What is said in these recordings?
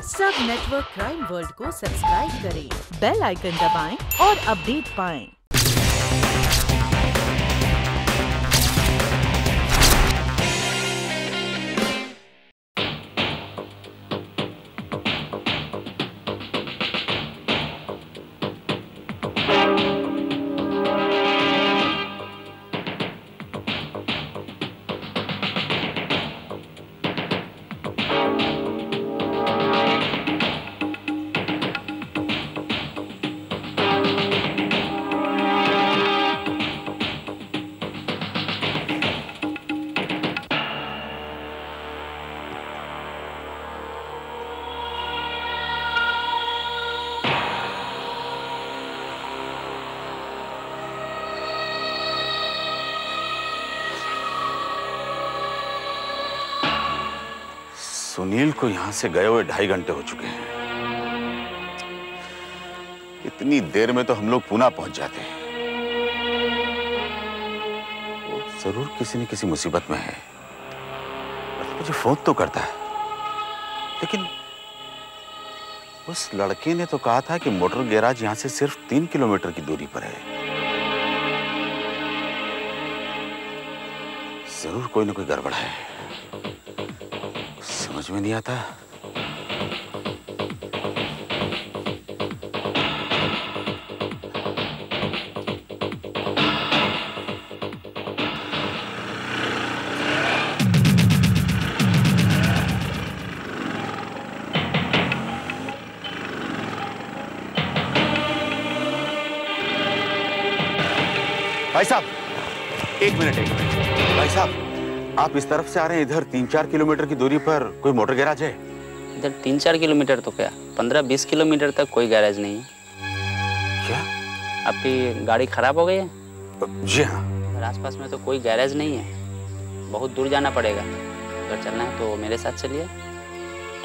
सब network crime world को subscribe करें, बेल आइकन दबाएं और अपडेट पाएं। सुनील को यहां से गए हुए 2.5 घंटे हो चुके हैं। इतनी देर में तो हम लोग पुणे पहुंच जाते हैं। वो जरूर किसी न किसी मुसीबत में है। मुझे फोन तो करता है, लेकिन उस लड़के ने तो कहा था कि मोटर गैराज यहां से सिर्फ 3 किलोमीटर की दूरी पर है। जरूर कोई ना कोई गड़बड़ है, समझ में नहीं आता। भाई साहब, एक मिनट। भाई साहब, आप इस तरफ से आ रहे हैं, इधर 3-4 किलोमीटर की दूरी पर कोई मोटर गैराज है? इधर 3-4 किलोमीटर तो क्या, 15-20 किलोमीटर तक कोई गैराज नहीं है। क्या आपकी गाड़ी खराब हो गई है? जी हाँ। आसपास में तो कोई गैराज नहीं है, बहुत दूर जाना पड़ेगा। अगर चलना है तो मेरे साथ चलिए।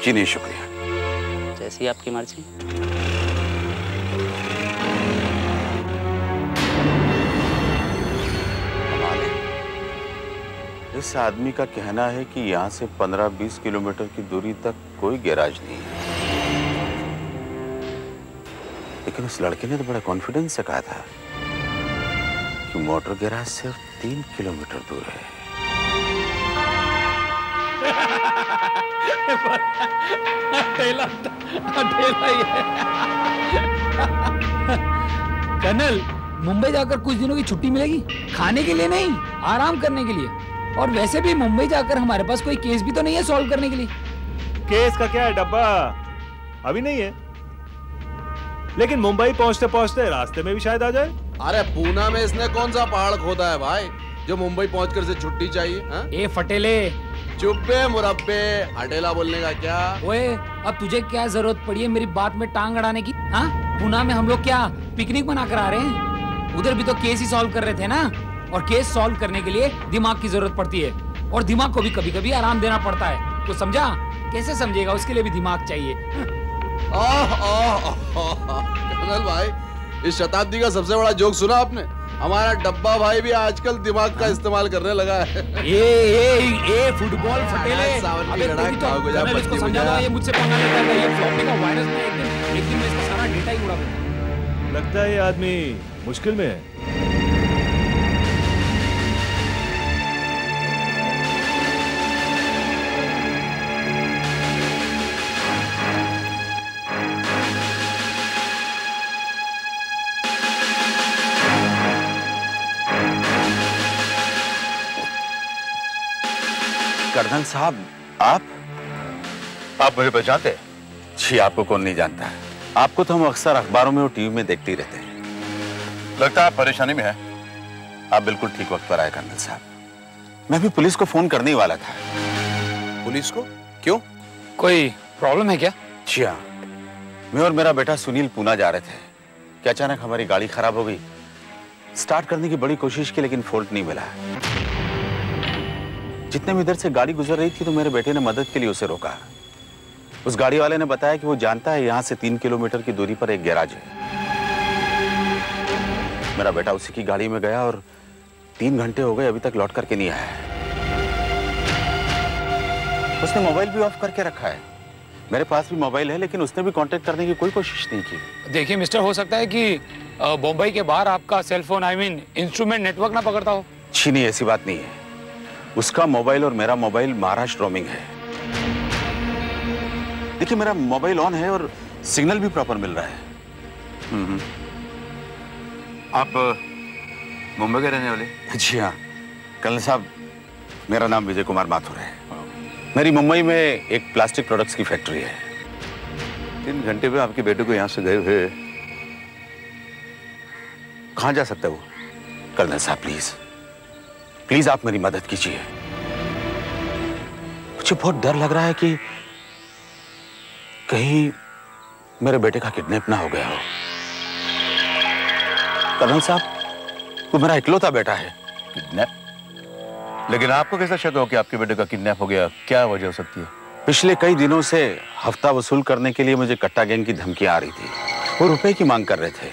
जी नहीं, शुक्रिया। जैसी आपकी मर्जी। इस आदमी का कहना है कि यहाँ से 15-20 किलोमीटर की दूरी तक कोई गैराज नहीं है, लेकिन उस लड़के ने तो बड़ा कॉन्फिडेंस से कहा था कि मोटर गैराज सिर्फ 3 किलोमीटर दूर है। कर्नल, मुंबई जाकर कुछ दिनों की छुट्टी मिलेगी, खाने के लिए नहीं, आराम करने के लिए। और वैसे भी मुंबई जाकर हमारे पास कोई केस भी तो नहीं है सॉल्व करने के लिए। केस का क्या है डब्बा, अभी नहीं है, लेकिन मुंबई पहुंचते पहुंचते रास्ते में भी शायद आ जाए। अरे पूना में इसने कौन सा पहाड़ खोदा है भाई जो मुंबई पहुंचकर से छुट्टी चाहिए? हा? ए फटेले, चुप्पे मुरब्बे, हटेला बोलने का क्या? ओए, अब तुझे क्या जरूरत पड़ी है मेरी बात में टांग अड़ाने की? हाँ, पूना में हम लोग क्या पिकनिक मना कर आ रहे हैं? उधर भी तो केस ही सॉल्व कर रहे थे ना। और केस सॉल्व करने के लिए दिमाग की जरूरत पड़ती है, और दिमाग को भी कभी कभी आराम देना पड़ता है। तो समझा? कैसे समझेगा? उसके लिए भी दिमाग चाहिए। कर्नल भाई, इस शताब्दी का सबसे बड़ा जोक सुना आपने? हमारा डब्बा भाई भी आजकल दिमाग का इस्तेमाल करने लगा है। ये फुटबॉल फटेले, अबे तो इसको समझा दो, ये मुझसे पंगा लेता है। ये फ्लॉपी का वायरस में एक दिन में इसका सारा डेटा ही उड़ा दूंगा। लगता है ये आदमी मुश्किल में है। कर्नल साहब, आप मुझे पहचानते? जी, आपको कौन नहीं जानता है। आपको तो हम अक्सर अखबारों में और टीवी में देखते ही रहते हैं। लगता है आप परेशानी में हैं। आप बिल्कुल ठीक वक्त पर आए कर्नल साहब। मैं भी पुलिस को फोन करने ही वाला था। पुलिस को? क्यों? कोई प्रॉब्लम है क्या? जी हाँ, मैं और मेरा बेटा सुनील पूना जा रहे थे कि अचानक हमारी गाड़ी खराब हो गई। स्टार्ट करने की बड़ी कोशिश की, लेकिन फॉल्ट नहीं मिला। जितने भी इधर से गाड़ी गुजर रही थी तो मेरे बेटे ने मदद के लिए उसे रोका। उस गाड़ी वाले ने बताया कि वो जानता है यहाँ से 3 किलोमीटर की दूरी पर एक गैराज है। मेरा बेटा उसी की गाड़ी में गया और 3 घंटे हो गए, अभी तक लौट करके नहीं आया है। उसने मोबाइल भी ऑफ करके रखा है, मेरे पास भी मोबाइल है, लेकिन उसने भी कांटेक्ट करने की कोई कोशिश नहीं की। देखिए मिस्टर, हो सकता है कि बम्बई के बाहर आपका सेल फोन इंस्ट्रूमेंट नेटवर्क ना पकड़ता हो। जी नहीं, ऐसी बात नहीं है। उसका मोबाइल और मेरा मोबाइल महाराष्ट्र रोमिंग है। देखिए, मेरा मोबाइल ऑन है और सिग्नल भी प्रॉपर मिल रहा है। आप मुंबई के रहने वाले? जी हाँ कर्नल साहब, मेरा नाम विजय कुमार माथुर है। मेरी मुंबई में एक प्लास्टिक प्रोडक्ट्स की फैक्ट्री है। 3 घंटे में आपके बेटे को यहाँ से गए हुए कहाँ जा सकता है वो? कर्नल साहब प्लीज प्लीज आप मेरी मदद कीजिए। मुझे बहुत डर लग रहा है कि कहीं मेरे बेटे का किडनैप ना हो गया हो। कर्नल साहब, वो मेरा इकलौता बेटा है। किडनैप? लेकिन आपको कैसा शक हो कि आपके बेटे का किडनैप हो गया? क्या वजह हो सकती है? पिछले कई दिनों से हफ्ता वसूल करने के लिए मुझे कट्टा गैंग की धमकियां आ रही थी। वो रुपए की मांग कर रहे थे।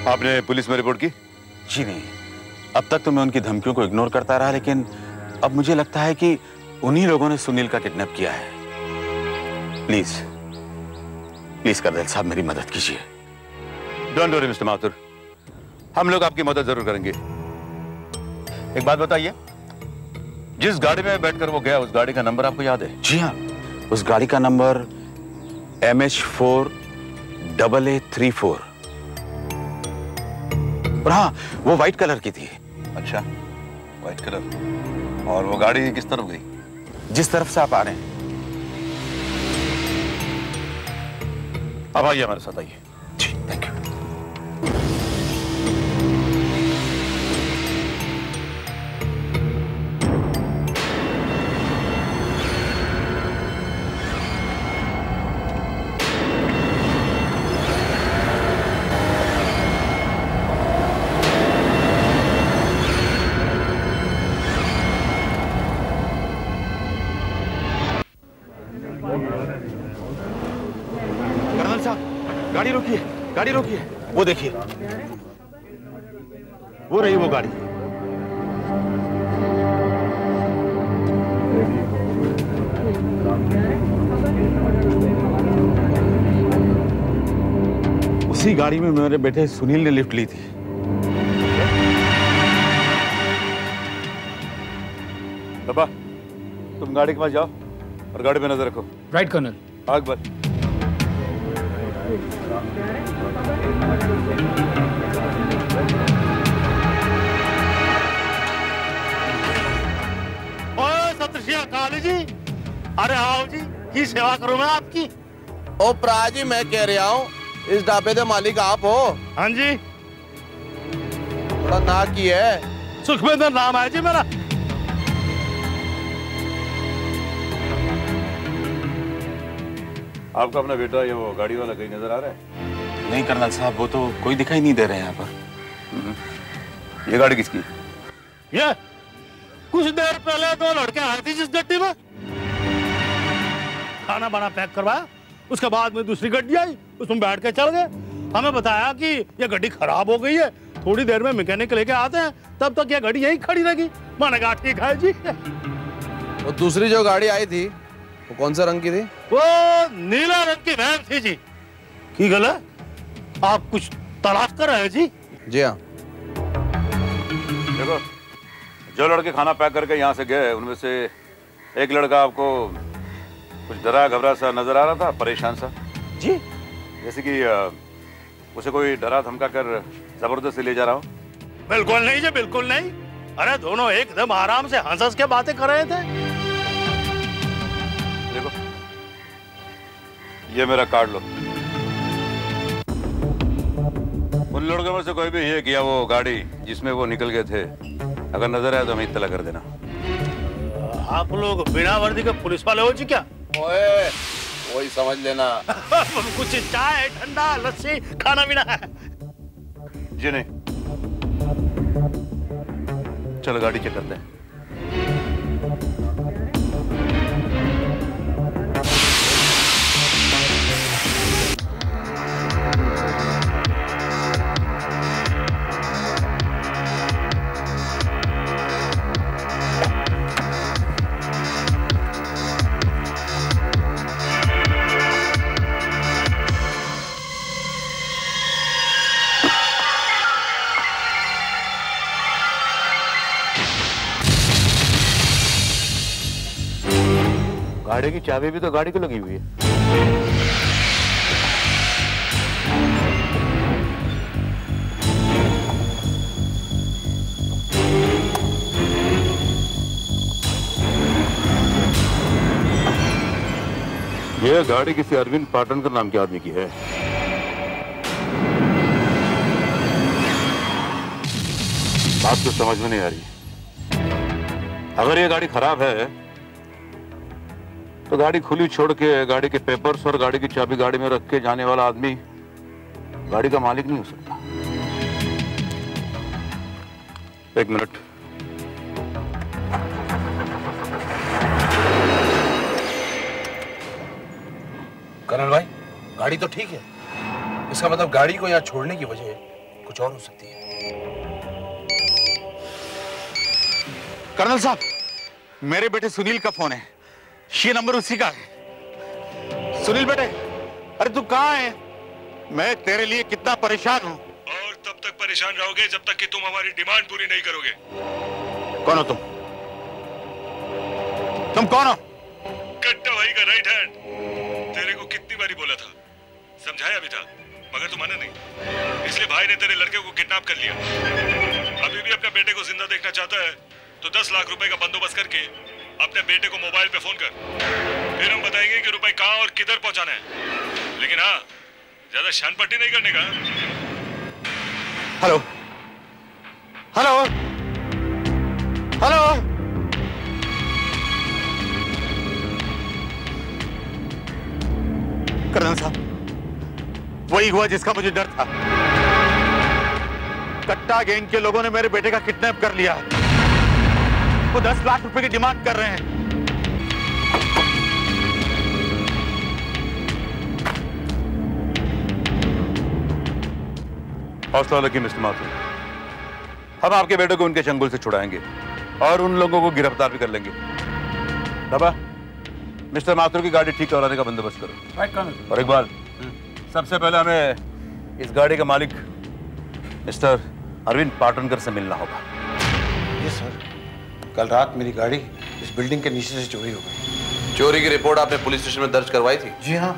आपने पुलिस में रिपोर्ट की? जी नहीं, अब तक तो मैं उनकी धमकियों को इग्नोर करता रहा, लेकिन अब मुझे लगता है कि उन्हीं लोगों ने सुनील का किडनैप किया है। प्लीज प्लीज कर्नल साहब, मेरी मदद कीजिए। डोंट वरी मिस्टर माथुर, हम लोग आपकी मदद जरूर करेंगे। एक बात बताइए, जिस गाड़ी में बैठकर वो गया, उस गाड़ी का नंबर आपको याद है? जी हाँ, उस गाड़ी का नंबर MH4AA34। और हाँ, वो व्हाइट कलर की थी। अच्छा, व्हाइट कलर। और वो गाड़ी किस तरफ गई? जिस तरफ से आप आ रहे हैं। अब आइए हमारे साथ, आइए। जी थैंक यू। गाड़ी रोकिए, गाड़ी रोकिए। वो देखिए, वो रही वो गाड़ी। उसी गाड़ी में मेरे बेटे सुनील ने लिफ्ट ली थी। बाबा, तुम गाड़ी के पास जाओ और गाड़ी पे नजर रखो। Right colonel. आग बंद। सत श्री अकाल जी। अरे आओ जी, की सेवा करूं मैं आपकी? ओ प्रा जी, मैं कह रहा हूँ, इस ढाबे के मालिक आप हो? हाँ जी। बड़ा ना की है। सुखविंदर नाम है जी मेरा। आपका अपना बेटा या वो गाड़ी वाला कहीं नजर आ रहा है? नहीं कर्नल साहब, वो तो कोई दिखाई नहीं दे रहे हैं यहाँ पर। ये गाड़ी किसकी? ये कुछ देर पहले 2 लड़के आए थे जिस गड्डी में, खाना बना पैक करवाया, उसके बाद में दूसरी गड्डी आई, उसमें बैठ के चल गए। हमें बताया कि ये गड्डी खराब हो गई है, थोड़ी देर में मैकेनिक लेके आते हैं, तब तक ये गाड़ी यहीं खड़ी रहेगी। मैंने कहा ठीक है जी। वो दूसरी जो गाड़ी आई थी, वो कौन सा रंग की थी? वो नीला रंग की वैन थी जी। की गल है, आप कुछ तलाश कर रहे हैं जी? जी हाँ। देखो, जो लड़के खाना पैक करके यहाँ से गए, उनमें से एक लड़का आपको कुछ डरा घबरा सा नजर आ रहा था, परेशान सा जी। जैसे कि उसे कोई डरा धमका कर जबरदस्ती ले जा रहा हो। बिल्कुल नहीं जी, बिल्कुल नहीं। अरे दोनों एकदम आराम से हंस हंस के बातें कर रहे थे। देखो, ये मेरा कार्ड लो। उन लड़कों में से कोई भी ये किया वो गाड़ी जिसमें वो निकल गए थे, अगर नजर आया तो हमें इत्तला कर देना। आप लोग बिना वर्दी के पुलिस वाले हो जी क्या? ओए, वही समझ लेना। कुछ चाय, ठंडा, लस्सी, खाना पीना है? जी नहीं। चलो गाड़ी चेक करते हैं। गाड़ी की चाबी भी तो गाड़ी को लगी हुई है। यह गाड़ी किसी अरविंद पाटनकर नाम के आदमी की है। बात तो समझ में नहीं आ रही। अगर ये गाड़ी खराब है तो गाड़ी खुली छोड़ के गाड़ी के पेपर्स और गाड़ी की चाबी गाड़ी में रख के जाने वाला आदमी गाड़ी का मालिक नहीं हो सकता। एक मिनट। कर्नल भाई, गाड़ी तो ठीक है, इसका मतलब गाड़ी को यहाँ छोड़ने की वजह कुछ और हो सकती है। कर्नल साहब, मेरे बेटे सुनील का फोन है। ये नंबर उसी का है। सुनील बेटे, अरे तू कहाँ है? मैं तेरे लिए कितना परेशान हूँ। और तब तक परेशान रहोगे जब तक कि तुम हमारी डिमांड पूरी नहीं करोगे। कौन हो तुम? तुम कौन हो? कट्टा भाई का राइट हैंड। तेरे को कितनी बारी बोला था, समझाया भी था, मगर तू माना नहीं। इसलिए भाई ने तेरे लड़के को किडनैप कर लिया। अभी भी अपने बेटे को जिंदा देखना चाहता है तो 10 लाख रुपए का बंदोबस्त करके अपने बेटे को मोबाइल पे फोन कर, फिर हम बताएंगे कि रुपए कहाँ और किधर पहुंचाना है। लेकिन हाँ, ज्यादा शानपट्टी नहीं करने का। Hello hello hello. कर्नल साहब, वही हुआ जिसका मुझे डर था। कट्टा गैंग के लोगों ने मेरे बेटे का किडनैप कर लिया। वो 10 लाख रुपए की डिमांड कर रहे हैं। हौसला रखिए मिस्टर माथुर, हम आपके बेटे को उनके चंगुल से छुड़ाएंगे और उन लोगों को गिरफ्तार भी कर लेंगे। बाबा, मिस्टर माथुर की गाड़ी ठीक कराने का बंदोबस्त करो। और इकबाल, सबसे पहले हमें इस गाड़ी का मालिक मिस्टर अरविंद पाटनकर से मिलना होगा। यस सर, कल रात मेरी गाड़ी इस बिल्डिंग के नीचे से चोरी हो गई। चोरी की रिपोर्ट आपने पुलिस स्टेशन में दर्ज करवाई थी? जी हाँ।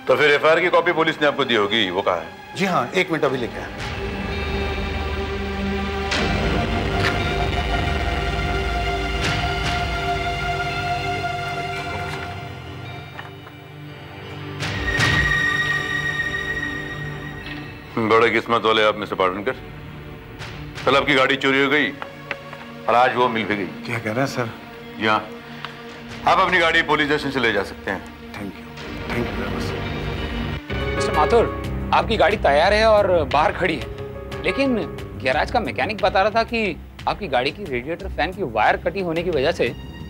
तो फिर एफआईआर की कॉपी पुलिस ने आपको दी होगी, वो कहाँ है? जी हाँ, 1 मिनट अभी लेके आया। बड़े किस्मत वाले आप मिस्टर पाटनकर। कल आपकी गाड़ी चोरी हो गई और आज वो मिल भी गई। क्या कह रहे हैं सर? यहाँ आप अपनी गाड़ी पुलिस स्टेशन से ले जा सकते हैं। Thank you very much. Mister Mathur, आपकी गाड़ी तैयार है और बाहर खड़ी है, लेकिन गैराज का मैकेनिक बता रहा था कि आपकी गाड़ी की रेडिएटर फैन की वायर कटी होने की वजह से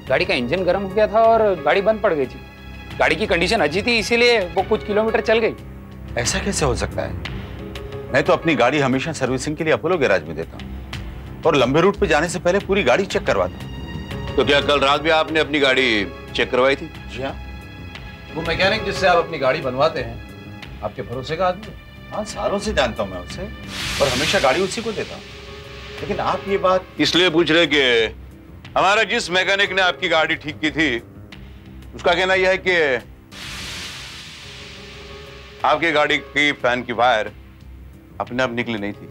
गाड़ी का इंजन गर्म हो गया था और गाड़ी बंद पड़ गई थी। गाड़ी की कंडीशन अच्छी थी, इसीलिए वो कुछ किलोमीटर चल गई। ऐसा कैसे हो सकता है? मैं तो अपनी गाड़ी हमेशा सर्विसिंग के लिए अपोलो गैराज में देता हूँ और लंबे रूट पे जाने से पहले पूरी गाड़ी चेक करवाता हूँ। तो क्या कल रात भी आपने अपनी गाड़ी चेक करवाई थी? जी हाँ। वो मैकेनिक जिससे आप अपनी गाड़ी बनवाते हैं, आपके भरोसे का आदमी? हाँ, सालों से जानता हूँ मैं उसे और हमेशा गाड़ी उसी को देता हूँ। लेकिन आप ये बात इसलिए पूछ रहे कि हमारा जिस मैकेनिक ने आपकी गाड़ी ठीक की थी उसका कहना यह है कि आपकी गाड़ी की फैन की वायर अपने आप निकली नहीं थी,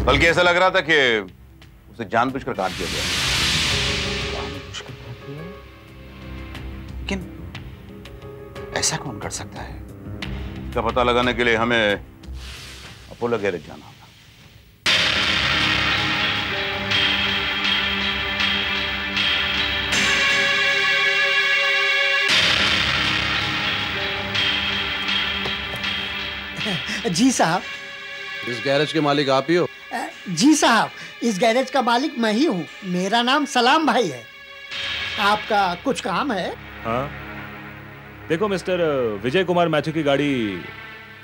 बल्कि ऐसा लग रहा था कि उसे जानबूझकर काट दिया गया। लेकिन ऐसा कौन कर सकता है? इसका पता लगाने के लिए हमें अपोलो गैरेज जाना होगा। जी साहब। इस गैरेज के मालिक आप ही हो? जी साहब, इस गैरेज का मालिक मैं ही हूँ। मेरा नाम सलाम भाई है। आपका कुछ काम है? हाँ, देखो मिस्टर विजय कुमार मैथ्यू की गाड़ी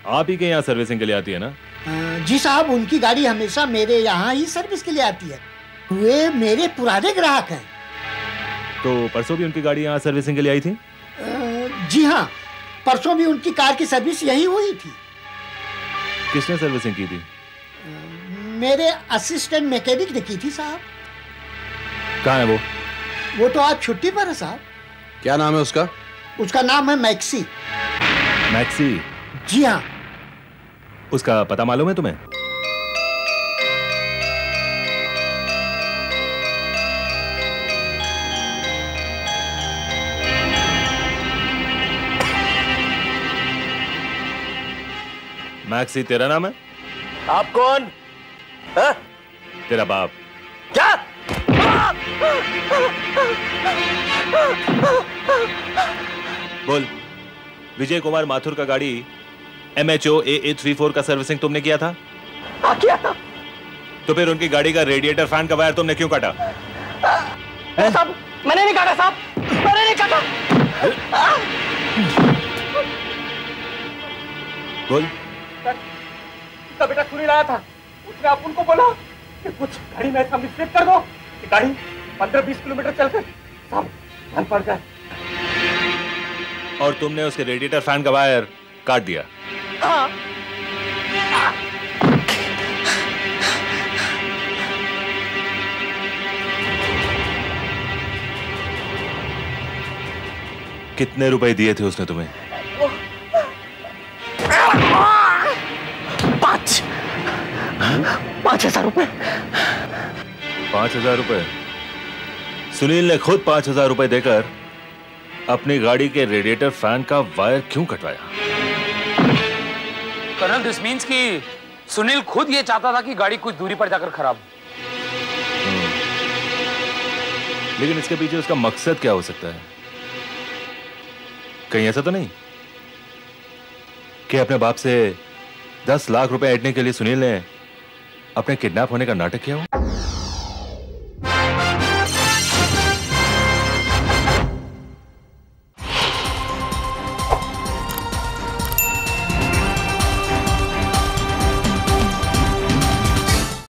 आप ही के यहाँ सर्विसिंग के लिए आती है ना? जी साहब, उनकी गाड़ी हमेशा मेरे यहाँ ही सर्विस के लिए आती है। वे मेरे पुराने ग्राहक हैं। तो परसों भी उनकी गाड़ी यहाँ सर्विसिंग के लिए आई थी? जी हाँ, परसों भी उनकी कार की सर्विस यही हुई थी। किसने सर्विसिंग की थी? मेरे असिस्टेंट मैकेनिक ने की थी साहब। कहाँ है वो? वो तो आज छुट्टी पर है साहब। क्या नाम है उसका? उसका नाम है मैक्सी। मैक्सी? जी हाँ। उसका पता मालूम है तुम्हें? मैक्सी तेरा नाम है? आप कौन है? तेरा बाप। क्या? बोल, विजय कुमार माथुर का गाड़ी MHO AA34 का सर्विसिंग तुमने किया था? हाँ किया था। तो फिर उनकी गाड़ी का रेडिएटर फैन का वायर तुमने क्यों काटा? साहब मैंने नहीं काटा साहब, मैंने नहीं काटा। बोल। उसका बेटा सुनील आया था, उसने आप उनको बोला कि कुछ गाड़ी में ऐसा मिस्टेक कर दो कि गाड़ी 15-20 किलोमीटर चलकर साहब बंद पड़ जाए। और तुमने उसके रेडिएटर फैन का वायर काट दिया? हाँ। कितने रुपए दिए थे उसने तुम्हें? 5,000 रुपए। 5,000 रुपए? सुनील ने खुद 5,000 रुपए देकर अपनी गाड़ी के रेडिएटर फैन का वायर क्यों कटवाया? कर्नल, दिस मीन्स कि सुनील खुद ये चाहता था कि गाड़ी कुछ दूरी पर जाकर खराब हो। लेकिन इसके पीछे उसका मकसद क्या हो सकता है? कहीं ऐसा तो नहीं कि अपने बाप से 10 लाख रुपए ऐंठने के लिए सुनील ने अपने किडनैप होने का नाटक किया हो?